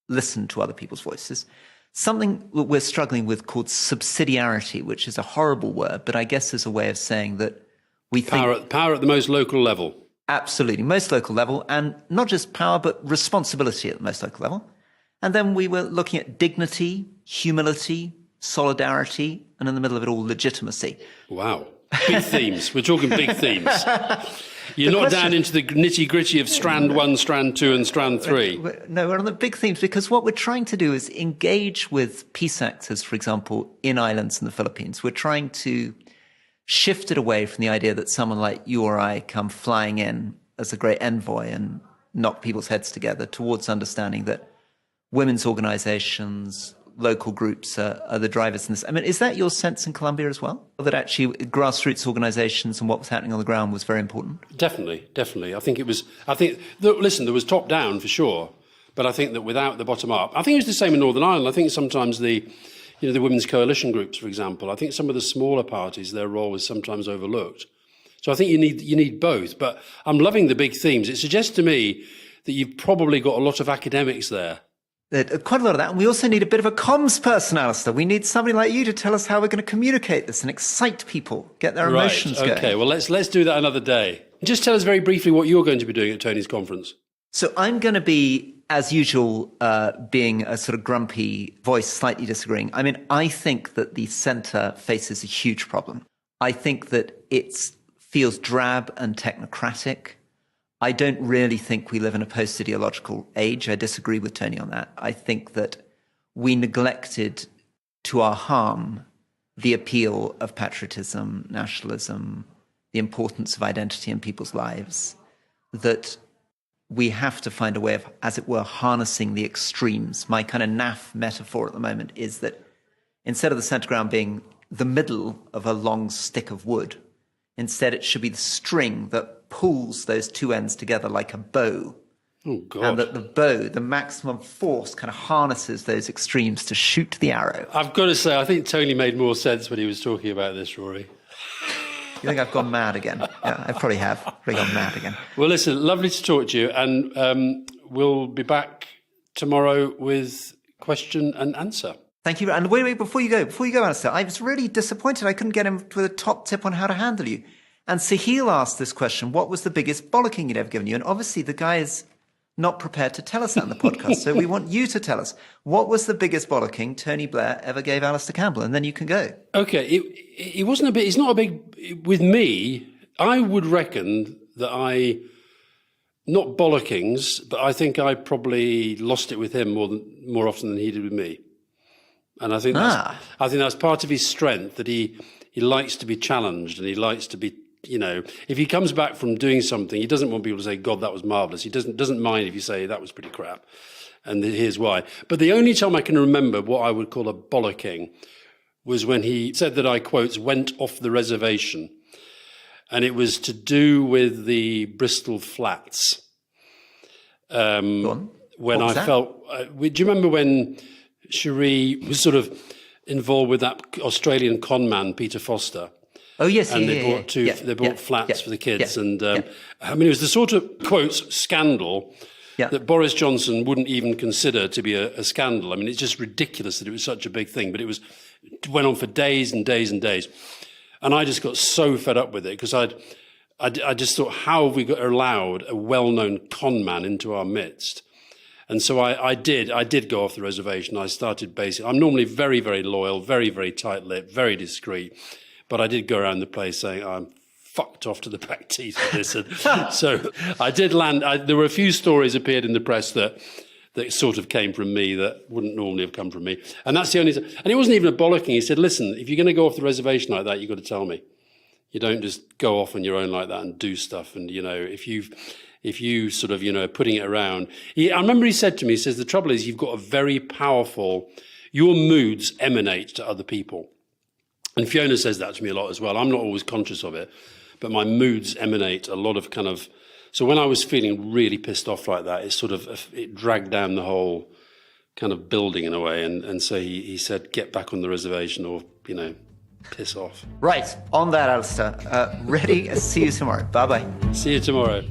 listen to other people's voices. Something that we're struggling with called subsidiarity, which is a horrible word, but I guess is a way of saying that we think... Power at the most local level. Absolutely, most local level, and not just power, but responsibility at the most local level. And then we were looking at dignity, humility, solidarity, and in the middle of it all, legitimacy. Wow. Big themes. We're talking big themes. You're not down into the nitty-gritty of strand 1, strand 2, and strand 3. No, we're on the big themes because what we're trying to do is engage with peace actors, for example, in islands in the Philippines. We're trying to shift it away from the idea that someone like you or I come flying in as a great envoy and knock people's heads together towards understanding that women's organizations, local groups are the drivers in this. I mean, is that your sense in Colombia as well? That actually grassroots organizations and what was happening on the ground was very important? Definitely. Listen, there was top down for sure, but I think that without the bottom up, I think it was the same in Northern Ireland. I think sometimes the women's coalition groups, for example, I think some of the smaller parties, their role is sometimes overlooked. So I think you need both, but I'm loving the big themes. It suggests to me that you've probably got a lot of academics there. Quite a lot of that. And we also need a bit of a comms person, Alastair. We need somebody like you to tell us how we're going to communicate this and excite people, get their emotions going. Okay, well, let's do that another day. Just tell us very briefly what you're going to be doing at Tony's conference. So I'm going to be, as usual, being a sort of grumpy voice, slightly disagreeing. I mean, I think that the centre faces a huge problem. I think that it feels drab and technocratic. I don't really think we live in a post-ideological age. I disagree with Tony on that. I think that we neglected, to our harm, the appeal of patriotism, nationalism, the importance of identity in people's lives, that we have to find a way of, as it were, harnessing the extremes. My kind of naff metaphor at the moment is that instead of the centre ground being the middle of a long stick of wood, instead it should be the string that pulls those two ends together like a bow. Oh, God. And that the bow, the maximum force, kind of harnesses those extremes to shoot the arrow. I've got to say, I think Tony made more sense when he was talking about this, Rory. You think I've gone mad again? Yeah, I probably have. Probably gone mad again. Well, listen, lovely to talk to you. And we'll be back tomorrow with question and answer. Thank you. And wait, before you go, Alastair, I was really disappointed I couldn't get him with a top tip on how to handle you. And Sahil asked this question, what was the biggest bollocking he'd ever given you? And obviously the guy is not prepared to tell us that on the podcast. So we want you to tell us, what was the biggest bollocking Tony Blair ever gave Alastair Campbell? And then you can go. Okay, it wasn't a bit, it's not a big, with me, I would reckon that not bollockings, but I think I probably lost it with him more often than he did with me. And I think that's part of his strength, that he likes to be challenged and he likes to be, if he comes back from doing something, he doesn't want people to say, God, that was marvellous. He doesn't mind if you say that was pretty crap. And here's why. But the only time I can remember what I would call a bollocking was when he said that I, quotes, went off the reservation. And it was to do with the Bristol flats. When I felt, do you remember when Cherie was sort of involved with that Australian con man, Peter Foster? Oh, yes. And they bought flats for the kids. And I mean, it was the sort of, quotes, scandal that Boris Johnson wouldn't even consider to be a scandal. I mean, it's just ridiculous that it was such a big thing, but it went on for days and days and days. And I just got so fed up with it because I just thought, how have we allowed a well-known con man into our midst? And so I did go off the reservation. I started I'm normally very, very loyal, very, very tight-lipped, very discreet. But I did go around the place saying, I'm fucked off to the back teeth with this. And so I did land. There were a few stories appeared in the press that sort of came from me that wouldn't normally have come from me. And that's the only... And it wasn't even a bollocking. He said, listen, if you're going to go off the reservation like that, you've got to tell me. You don't just go off on your own like that and do stuff. And, if you sort of, putting it around... I remember he said to me, he says, the trouble is you've got a very powerful... Your moods emanate to other people. And Fiona says that to me a lot as well. I'm not always conscious of it, but my moods emanate a lot of kind of... So when I was feeling really pissed off like that, it dragged down the whole kind of building in a way. And so he said, get back on the reservation or, piss off. Right. On that, Alastair. Ready? See you tomorrow. Bye-bye. See you tomorrow.